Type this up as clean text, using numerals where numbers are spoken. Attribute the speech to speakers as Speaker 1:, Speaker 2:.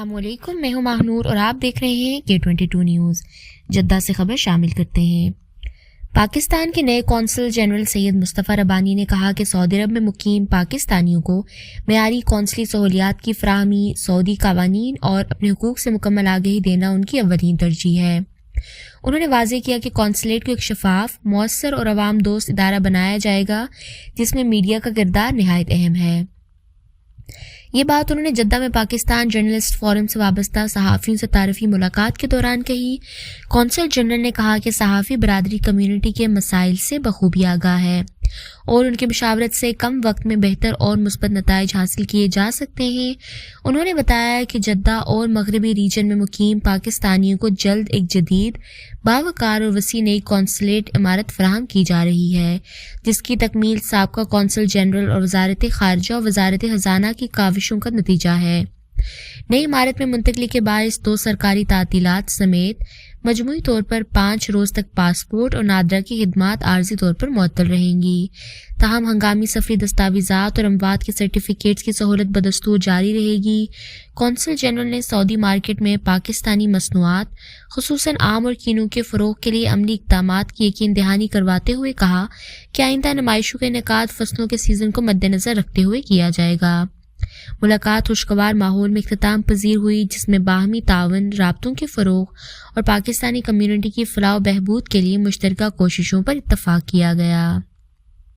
Speaker 1: السلام علیکم، میں ہوں ماہنور اور آپ دیکھ رہے ہیں K22 نیوز۔ جدہ سے خبر شامل کرتے ہیں۔ پاکستان کے نئے قونصل جنرل سید مصطفیٰ ربانی نے کہا کہ سعودی عرب میں مقیم پاکستانیوں کو معیاری قونصلی سہولیات کی فراہمی، سعودی قوانین اور اپنے حقوق سے مکمل آگہی دینا ان کی اولین ترجیح ہے۔ انہوں نے واضح کیا کہ قونصلیٹ کو ایک شفاف، مؤثر اور عوام دوست ادارہ بنایا جائے گا جس میں میڈیا کا کردار نہایت اہم ہے۔ یہ بات انہوں نے جدہ میں پاکستان جرنلسٹ فورم سے وابستہ صحافیوں سے تعارفی ملاقات کے دوران کہی۔ قونصل جنرل نے کہا کہ صحافی برادری کمیونٹی کے مسائل سے بخوبی آگاہ ہے اور ان کی مشاورت سے کم وقت میں بہتر اور مثبت نتائج حاصل کیے جا سکتے ہیں۔ انہوں نے بتایا کہ جدہ اور مغربی ریجن میں مقیم پاکستانیوں کو جلد ایک جدید، باوقار اور وسیع نئی قونصلیٹ عمارت فراہم کی جا رہی ہے، جس کی تکمیل سابقہ قونصل جنرل اور وزارت خارجہ اور وزارت خزانہ کی کاوشوں کا نتیجہ ہے۔ نئی عمارت میں منتقلی کے باعث 2 سرکاری تعطیلات سمیت مجموعی طور پر 5 روز تک پاسپورٹ اور نادرہ کی خدمات عارضی طور پر معطل رہیں گی، تاہم ہنگامی سفری دستاویزات اور اموات کے سرٹیفکیٹس کی سہولت بدستور جاری رہے گی۔ قونصل جنرل نے سعودی مارکیٹ میں پاکستانی مصنوعات، خصوصاً آم اور کینو کے فروغ کے لیے عملی اقدامات کی یقین دہانی کرواتے ہوئے کہا کہ آئندہ نمائشوں کا انعقاد فصلوں کے سیزن کو مد نظر رکھتے ہوئے کیا جائے گا۔ ملاقات خوشگوار ماحول میں اختتام پذیر ہوئی، جس میں باہمی تعاون، رابطوں کے فروغ اور پاکستانی کمیونٹی کی فلاح و بہبود کے لیے مشترکہ کوششوں پر اتفاق کیا گیا۔